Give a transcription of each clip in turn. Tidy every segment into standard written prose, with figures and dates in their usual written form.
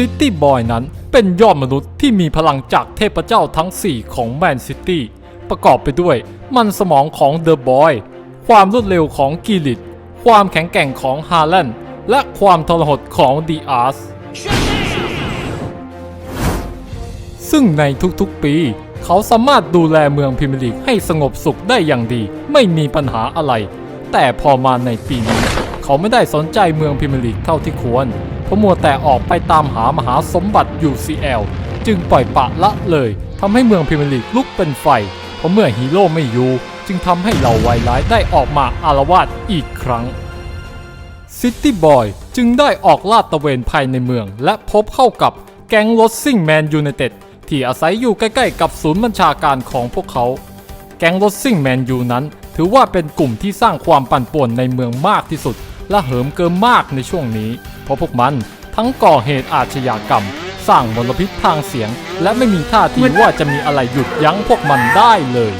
ซิตี้บอยนั้นเป็นยอดมนุษย์ที่มีพลังจากเทพเจ้าทั้ง4ของแมนซิตี้ประกอบไปด้วยมันสมองของเดอะบอยความรวดเร็วของกิลิตความแข็งแกร่งของฮาแลนด์และความทรหดของดีอาร์สซึ่งในทุกๆปีเขาสามารถดูแลเมืองพรีเมียร์ลีกให้สงบสุขได้อย่างดีไม่มีปัญหาอะไรแต่พอมาในปีนี้เขาไม่ได้สนใจเมืองพรีเมียร์ลีกเท่าที่ควรเพราะมัวแต่ออกไปตามหามหาสมบัติ UCL จึงปล่อยปละละเลยทำให้เมืองพรีเมียร์ลีกลุกเป็นไฟเพราะเมื่อฮีโร่ไม่อยู่จึงทำให้เหล่าไวร้ายได้ออกมาอาละวาดอีกครั้งซิตี้บอยจึงได้ออกลาดตระเวนภายในเมืองและพบเข้ากับแก๊งรถซิ่งแมนยูไนเต็ดที่อาศัยอยู่ใกล้ๆกับศูนย์บัญชาการของพวกเขาแก๊งรถซิ่งแมนยูนั้นถือว่าเป็นกลุ่มที่สร้างความปั่นป่วนในเมืองมากที่สุดและเหิมเกิมมากในช่วงนี้เพราะพวกมันทั้งก่อเหตุอาชญากรรมสร้างมลพิษทางเสียงและไม่มีท่าทีว่าจะมีอะไรหยุดยั้งพวกมันได้เลย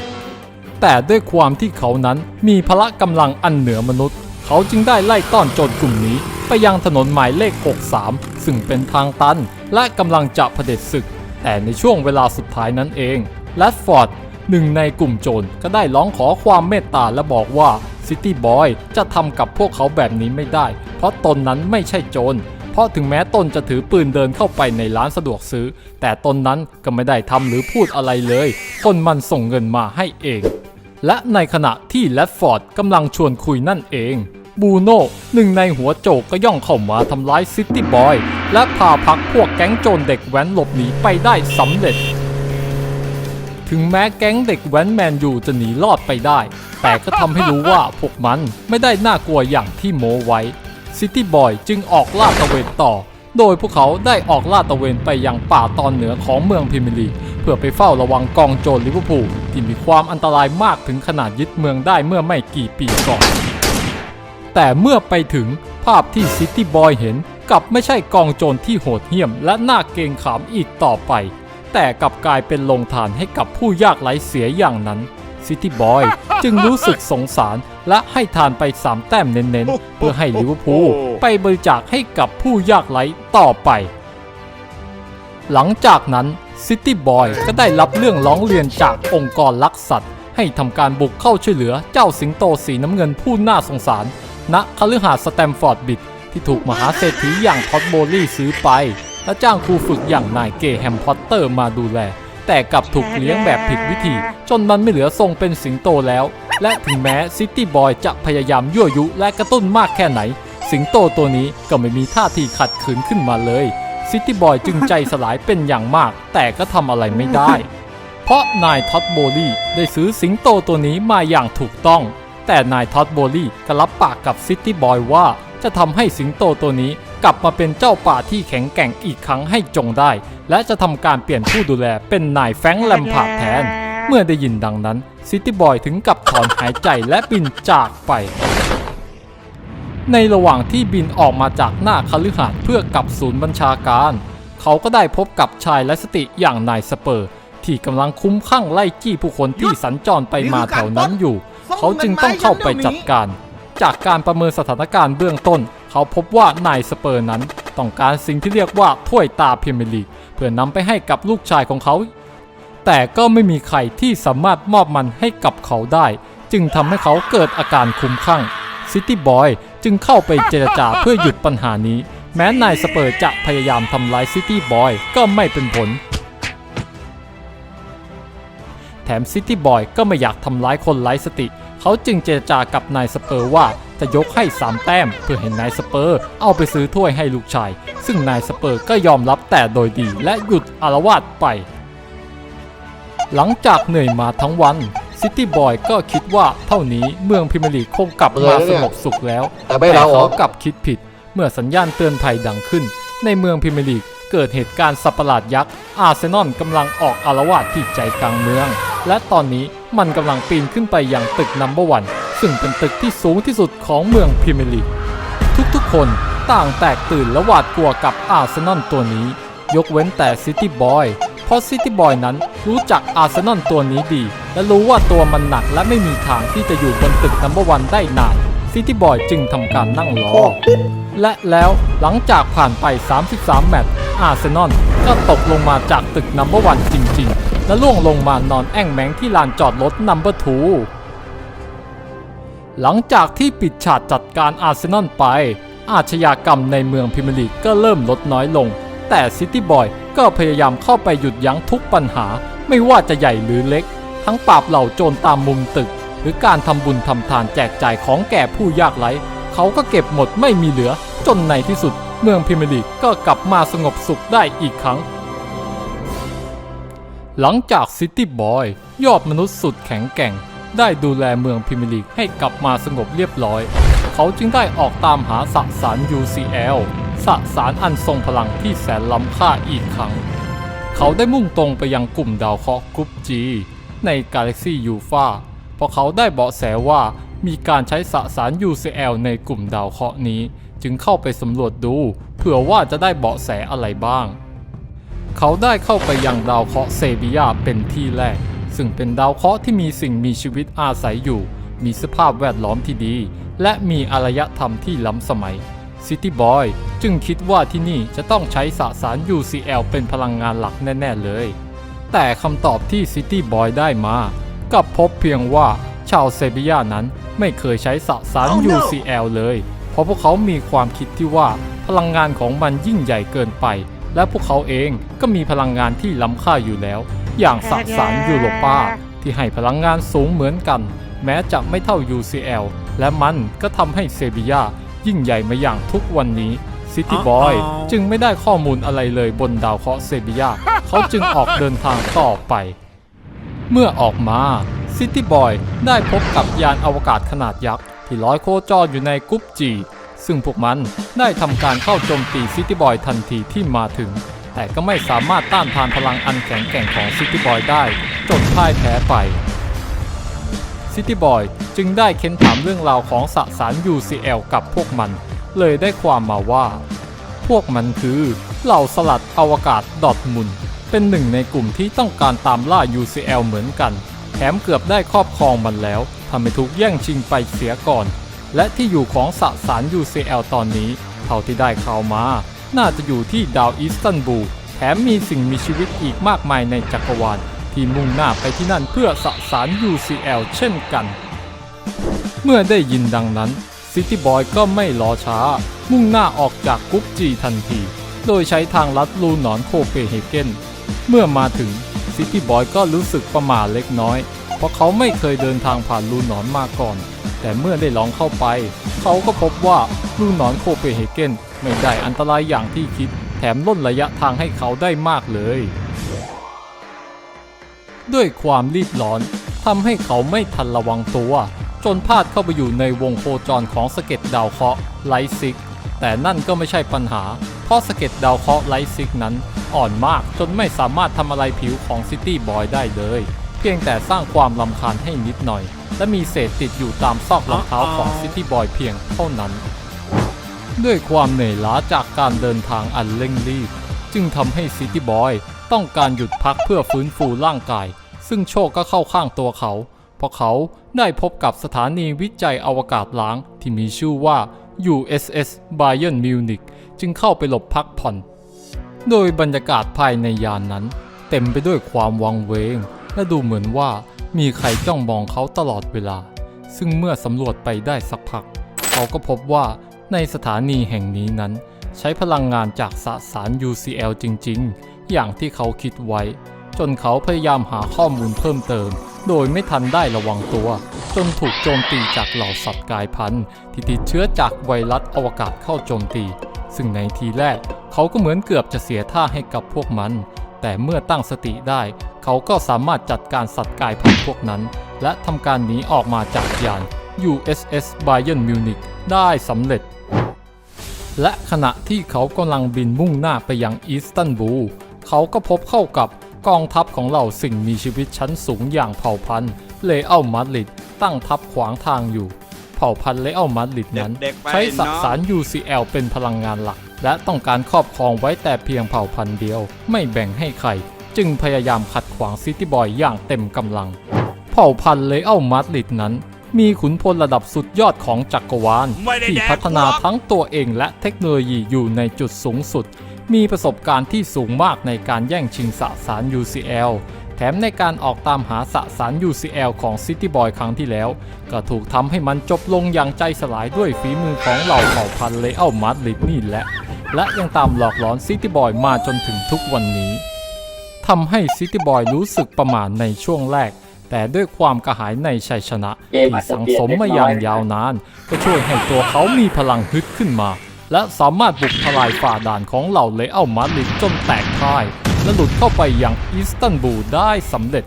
แต่ด้วยความที่เขานั้นมีพละกำลังอันเหนือมนุษย์เขาจึงได้ไล่ต้อนโจรกลุ่มนี้ไปยังถนนหมายเลข 63 ซึ่งเป็นทางตันและกำลังจะเผด็จศึกแต่ในช่วงเวลาสุดท้ายนั้นเองแรดฟอร์ดหนึ่งในกลุ่มโจรก็ได้ร้องขอความเมตตาและบอกว่าซิตี้บอยจะทำกับพวกเขาแบบนี้ไม่ได้เพราะตนนั้นไม่ใช่โจรเพราะถึงแม้ตนจะถือปืนเดินเข้าไปในร้านสะดวกซื้อแต่ตนนั้นก็ไม่ได้ทำหรือพูดอะไรเลยคนมันส่งเงินมาให้เองและในขณะที่แรดฟอร์ดกำลังชวนคุยนั่นเองบูโน่หนึ่งในหัวโจกก็ย่องเข้ามาทำร้ายซิตี้บอยและพาพักพวกแก๊งโจรเด็กแว้นหลบหนีไปได้สำเร็จถึงแม้แก๊งเด็กแว้นแมนยูจะหนีรอดไปได้แต่ก็ทำให้รู้ว่าพวกมันไม่ได้น่ากลัวอย่างที่โม้ไว้ซิตี้บอยจึงออกลาดตระเวนต่อโดยพวกเขาได้ออกลาดตระเวนไปยังป่าตอนเหนือของเมืองพรีเมียร์ลีกเพื่อไปเฝ้าระวังกองโจรลิเวอร์พูลที่มีความอันตรายมากถึงขนาดยึดเมืองได้เมื่อไม่กี่ปีก่อนแต่เมื่อไปถึงภาพที่ซิตี้บอยเห็นกลับไม่ใช่กองโจรที่โหดเหี้ยมและน่าเกรงขามอีกต่อไปแต่กลับกลายเป็นโรงทานให้กับผู้ยากไร้เสียอย่างนั้นซิตี้บอยจึงรู้สึกสงสารและให้ทานไป3แต้มเน้นๆเพื่อให้ลิเวอร์พูลไปบริจาคให้กับผู้ยากไร้ต่อไปหลังจากนั้นซิตี้บอยก็ได้รับเรื่องร้องเรียนจากองค์กรรักสัตว์ให้ทำการบุกเข้าช่วยเหลือเจ้าสิงโตสีน้ำเงินผู้น่าสงสารณคฤหาสน์สแตมฟอร์ดบิดที่ถูกมหาเศรษฐีอย่างท็อดโบลี่ซื้อไปและจ้างครูฝึกอย่างนายเกแฮมพอตเตอร์มาดูแลแต่กลับถูกเลี้ยงแบบผิดวิธีจนมันไม่เหลือทรงเป็นสิงโตแล้วและถึงแม้ซิตี้บอยจะพยายามยั่วยุและกระตุ้นมากแค่ไหนสิงโตตัวนี้ก็ไม่มีท่าทีขัดขืนขึ้นมาเลยซิตี้บอยจึงใจสลายเป็นอย่างมากแต่ก็ทำอะไรไม่ได้เพราะนายท็อดโบลี่ได้ซื้อสิงโตตัวนี้มาอย่างถูกต้องแต่นายท็อดโบลี่ก็รับปากกับซิตี้บอยว่าจะทำให้สิงโตตัวนี้กลับมาเป็นเจ้าป่าที่แข็งแกร่งอีกครั้งให้จงได้และจะทำการเปลี่ยนผู้ดูแลเป็นนายแฟรงค์แลมพาร์ดแทนเมื่อได้ยินดังนั้นซิตี้บอยถึงกับถอนหายใจและบินจากไปในระหว่างที่บินออกมาจากหน้าคฤหาสน์เพื่อกลับศูนย์บัญชาการเขาก็ได้พบกับชายไร้สติอย่างนายสเปอร์ที่กำลังคุ้มคลั่งไล่จี้ผู้คนที่สัญจรไปมาแถวนั้นอยู่เขาจึงต้องเข้าไปจัดการจากการประเมินสถานการณ์เบื้องต้นเขาพบว่านายสเปอร์นั้นต้องการสิ่งที่เรียกว่าถ้วยตาพรีเมียร์ลีกเพื่อนำไปให้กับลูกชายของเขาแต่ก็ไม่มีใครที่สามารถมอบมันให้กับเขาได้จึงทำให้เขาเกิดอาการคลุ้มคลั่งซิตี้บอยจึงเข้าไปเจรจาเพื่อหยุดปัญหานี้แม้นายสเปอร์จะพยายามทำร้ายซิตี้บอยก็ไม่เป็นผลแถมซิตี้บอยก็ไม่อยากทำร้ายคนไร้สติเขาจึงเจรจากับนายสเปอร์ว่าจะยกให้3แต้มเพื่อให้นายสเปอร์เอาไปซื้อถ้วยให้ลูกชายซึ่งนายสเปอร์ก็ยอมรับแต่โดยดีและหยุดอาละวาดไปหลังจากเหนื่อยมาทั้งวันซิตี้บอยก็คิดว่าเท่านี้เมืองพรีเมียร์ลีกคงกลับมาสงบสุขแล้วแต่เขากลับคิดผิดเมื่อสัญญาณเตือนภัยดังขึ้นในเมืองพรีเมียร์ลีกเกิดเหตุการณ์สัตว์ประหลาดยักษ์อาร์เซนอลกำลังออกอาละวาดที่ใจกลางเมืองและตอนนี้มันกำลังปีนขึ้นไปยังตึกนัมเบอร์วันซึ่งเป็นตึกที่สูงที่สุดของเมืองพรีเมียร์ลีกทุกๆคนต่างแตกตื่นและหวาดกลัวกับอาร์เซนอลตัวนี้ยกเว้นแต่ซิตี้บอยเพราะซิตี้บอยนั้นรู้จักอาร์เซนอลตัวนี้ดีและรู้ว่าตัวมันหนักและไม่มีทางที่จะอยู่บนตึกนัมเบอร์วันได้นาน ซิตี้บอยจึงทำการนั่งรอและแล้วหลังจากผ่านไป33แมตช์อาร์เซนอลก็ตกลงมาจากตึกนัมเบอร์วันจริงๆและล่วงลงมานอนแอ่งแมงที่ลานจอดรถนัมเบอร์2หลังจากที่ปิดฉากจัดการอาร์เซนอลไปอาชญากรรมในเมืองพรีเมียร์ลีกก็เริ่มลดน้อยลงแต่ซิตี้บอยก็พยายามเข้าไปหยุดยั้งทุกปัญหาไม่ว่าจะใหญ่หรือเล็กทั้งปราบเหล่าโจรตามมุมตึกหรือการทำบุญทำทานแจกจ่ายของแก่ผู้ยากไร้เขาก็เก็บหมดไม่มีเหลือจนในที่สุดเมืองพรีเมียร์ลีกก็กลับมาสงบสุขได้อีกครั้งหลังจากซิตี้บอยยอดมนุษย์สุดแข็งแกร่งได้ดูแลเมืองพรีเมียร์ลีกให้กลับมาสงบเรียบร้อยเขาจึงได้ออกตามหาสสาร UCL สสารอันทรงพลังที่แสนล้ำค่าอีกครั้งเขาได้มุ่งตรงไปยังกลุ่มดาวเคราะห์กรุ๊ป G ในกาแล็กซี่ยูฟาเพราะเขาได้เบาะแสว่ามีการใช้สสาร UCL ในกลุ่มดาวเคราะห์นี้จึงเข้าไปสำรวจดูเผื่อว่าจะได้เบาะแสอะไรบ้างเขาได้เข้าไปยังดาวเคราะห์เซบียาเป็นที่แรกซึ่งเป็นดาวเคราะห์ที่มีสิ่งมีชีวิตอาศัยอยู่มีสภาพแวดล้อมที่ดีและมีอารยธรรมที่ล้ำสมัยซิตี้บอยจึงคิดว่าที่นี่จะต้องใช้สสาร UCL เป็นพลังงานหลักแน่ๆเลยแต่คำตอบที่ซิตี้บอยได้มากับพบเพียงว่าชาวเซบียานั้นไม่เคยใช้สสาร UCL เลยเพราะพวกเขามีความคิดที่ว่าพลังงานของมันยิ่งใหญ่เกินไปและพวกเขาเองก็มีพลังงานที่ล้ำค่าอยู่แล้วอย่างสสารยูโรปาที่ให้พลังงานสูงเหมือนกันแม้จะไม่เท่า UCL และมันก็ทำให้เซบียายิ่งใหญ่มาอย่างทุกวันนี้ซิตี้บอยจึงไม่ได้ข้อมูลอะไรเลยบนดาวเคราะห์เซบียาเขาจึงออกเดินทางต่อไปเมื่อออกมาซิตี้บอยได้พบกับยานอวกาศขนาดยักษ์ที่ลอยโคจรอยู่ในกรุ๊ป G ซึ่งพวกมันได้ทำการเข้าโจมตีซิตี้บอยทันทีที่มาถึงแต่ก็ไม่สามารถต้านทานพลังอันแข็งแกร่งของซิตี้บอยได้จนพ่ายแพ้ไปซิตี้บอยจึงได้เค้นถามเรื่องราวของสสาร UCL กับพวกมันเลยได้ความมาว่าพวกมันคือเหล่าสลัดอวกาศดอทมุนเป็นหนึ่งในกลุ่มที่ต้องการตามล่า UCL เหมือนกันแถมเกือบได้ครอบครองมันแล้วทำให้ถูกแย่งชิงไปเสียก่อนและที่อยู่ของสสาร UCL ตอนนี้เท่าที่ได้ข่าวมาน่าจะอยู่ที่ดาวอิสตันบูลแถมมีสิ่งมีชีวิตอีกมากมายในจักรวาลที่มุ่งหน้าไปที่นั่นเพื่อสสาร UCL เช่นกันเมื่อได้ยินดังนั้นซิตี้บอยก็ไม่รอช้ามุ่งหน้าออกจากกรุ๊ป G ทันทีโดยใช้ทางลัดลูนอนโคเปนเฮเกนเมื่อมาถึงซิตี้บอยก็รู้สึกประหม่าเล็กน้อยเพราะเขาไม่เคยเดินทางผ่านลูนอนมาก่อนแต่เมื่อได้ลองเข้าไปเขาก็พบว่าลูนอนโคเปนเฮเกนไม่ได้อันตรายอย่างที่คิดแถมลดระยะทางให้เขาได้มากเลยด้วยความรีบร้อนทำให้เขาไม่ทันระวังตัวจนพลาดเข้าไปอยู่ในวงโคจรของสะเก็ดดาวเคราะห์ไลซิกแต่นั่นก็ไม่ใช่ปัญหาเพราะสะเก็ดดาวเคราะห์ไลซิกนั้นอ่อนมากจนไม่สามารถทำอะไรผิวของซิตี้บอยได้เลยเพียงแต่สร้างความรำคาญให้นิดหน่อยและมีเศษติดอยู่ตามซอกรองเท้าของซิตี้บอยเพียงเท่านั้นด้วยความเหนื่อยล้าจากการเดินทางอันเร่งรีบจึงทำให้ซิตี้บอยต้องการหยุดพักเพื่อฟื้นฟูร่างกายซึ่งโชคก็เข้าข้างตัวเขาเพราะเขาได้พบกับสถานีวิจัยอวกาศล้างที่มีชื่อว่า USS Bayern Munich จึงเข้าไปหลบพักผ่อนโดยบรรยากาศภายในยานนั้นเต็มไปด้วยความวังเวงและดูเหมือนว่ามีใครจ้องมองเขาตลอดเวลาซึ่งเมื่อสำรวจไปได้สักพักเขาก็พบว่าในสถานีแห่งนี้นั้นใช้พลังงานจากสสาร UCL จริงๆอย่างที่เขาคิดไว้จนเขาพยายามหาข้อมูลเพิ่มเติมโดยไม่ทันได้ระวังตัวจนถูกโจมตีจากเหล่าสัตว์กายพันธุ์ที่ติดเชื้อจากไวรัสอวกาศเข้าโจมตีซึ่งในทีแรกเขาก็เหมือนเกือบจะเสียท่าให้กับพวกมันแต่เมื่อตั้งสติได้เขาก็สามารถจัดการสัตว์กายพันธุ์พวกนั้นและทำการหนีออกมาจากยาน USS Bayern Munich ได้สำเร็จและขณะที่เขากำลังบินมุ่งหน้าไปยังอิสตันบูลเขาก็พบเข้ากับกองทัพของเหล่าสิ่งมีชีวิตชั้นสูงอย่างเผ่าพันธุ์เลอัลมาดริดตั้งทัพขวางทางอยู่เผ่าพันธุ์เลอัลมาดริดนั้นใช้สสาร UCL เป็นพลังงานหลักและต้องการครอบครองไว้แต่เพียงเผ่าพันธุ์เดียวไม่แบ่งให้ใครจึงพยายามขัดขวางซิตี้บอยอย่างเต็มกำลังเผ่าพันธุ์เลอัลมาดริดนั้น มีขุนพลระดับสุดยอดของจักรวาลที่พัฒนาทั้งตัวเองและเทคโนโลยีอยู่ในจุดสูงสุดมีประสบการณ์ที่สูงมากในการแย่งชิงสสาร UCL แถมในการออกตามหาสสาร UCL ของ City Boy ครั้งที่แล้วก็ถูกทำให้มันจบลงอย่างใจสลายด้วยฝีมือของเหล่าเผ่าพันธุ์เรอัลมาดริดนี่แหละและยังตามหลอกหลอน City Boy มาจนถึงทุกวันนี้ทำให้ City Boy รู้สึกประหม่าในช่วงแรกแต่ด้วยความกระหายในชัยชนะที่สังสมมาอย่างยาวนานก็ช่วยให้ตัวเขามีพลังฮึดขึ้นมาและสามารถบุกทลายฝ่าด่านของเหล่าเรอัลมาดริดจนแตกพ่ายและหลุดเข้าไปยังอิสตันบูลได้สำเร็จ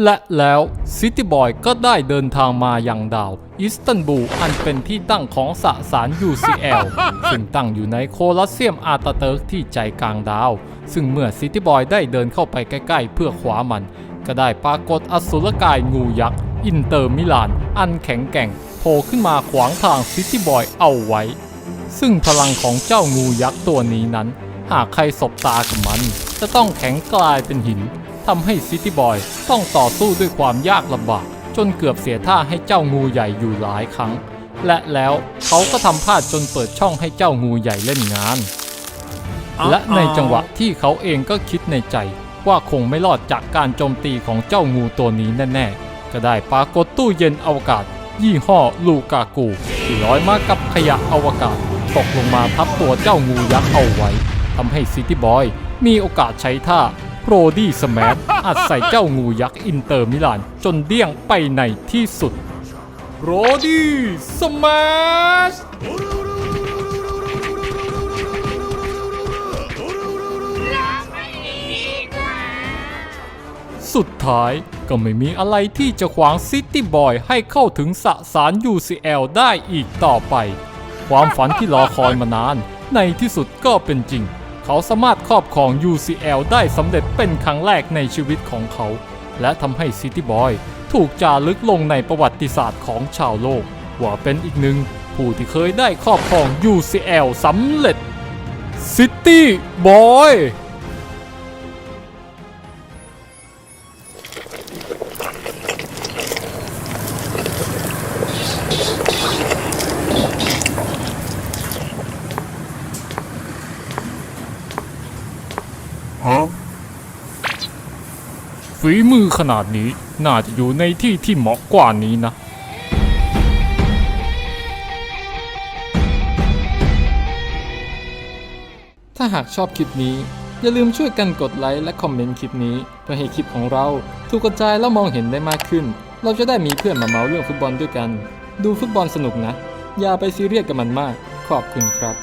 และแล้วซิตี้บอยก็ได้เดินทางมายังดาวอิสตันบูลอันเป็นที่ตั้งของสสาร UCL ซึ่งตั้งอยู่ในโคลอสเซียมอาตาเติร์กที่ใจกลางดาวซึ่งเมื่อซิตี้บอยได้เดินเข้าไปใกล้ๆเพื่อคว้ามันก็ได้ปรากฏอสุรกายงูยักษ์อินเตอร์มิลานอันแข็งแกร่งโผล่ขึ้นมาขวางทางซิตี้บอยเอาไว้ซึ่งพลังของเจ้างูยักษ์ตัวนี้นั้นหากใครสบตากับมันจะต้องแข็งกลายเป็นหินทำให้ซิตี้บอยต้องต่อสู้ด้วยความยากลำบากจนเกือบเสียท่าให้เจ้างูใหญ่อยู่หลายครั้งและแล้วเขาก็ทำพลาดจนเปิดช่องให้เจ้างูใหญ่เล่นงานและในจังหวะที่เขาเองก็คิดในใจว่าคงไม่รอดจากการโจมตีของเจ้างูตัวนี้แน่ๆก็ได้ปรากฏตู้เย็นอวกาศยี่ห้อลูกากูที่ลอยมากับขยะอวกาศตกลงมาทับตัวเจ้างูยักษ์เอาไว้ทำให้ซิตี้บอยมีโอกาสใช้ท่าโรดี้สแมชอัดใส่เจ้างูยักษ์อินเตอร์มิลานจนเดี้ยงไปในที่สุดโรดี้สแมชสุดท้ายก็ไม่มีอะไรที่จะขวางซิตี้บอยให้เข้าถึงสสาร UCL ได้อีกต่อไปความฝันที่รอคอยมานานในที่สุดก็เป็นจริงเขาสามารถครอบครอง UCL ได้สำเร็จเป็นครั้งแรกในชีวิตของเขาและทำให้ซิตี้บอยถูกจารึกลงในประวัติศาสตร์ของชาวโลกว่าเป็นอีกหนึ่งผู้ที่เคยได้ครอบครอง UCL สำเร็จซิตี้บอยฝีมือขนาดนี้น่าจะอยู่ในที่ที่เหมาะกว่านี้นะถ้าหากชอบคลิปนี้อย่าลืมช่วยกันกดไลค์และคอมเมนต์คลิปนี้เพื่อให้คลิปของเราถูกกระจายและมองเห็นได้มากขึ้นเราจะได้มีเพื่อนมาเมาเรื่องฟุตบอลด้วยกันดูฟุตบอลสนุกนะอย่าไปซีเรียสกับมันมากขอบคุณครับ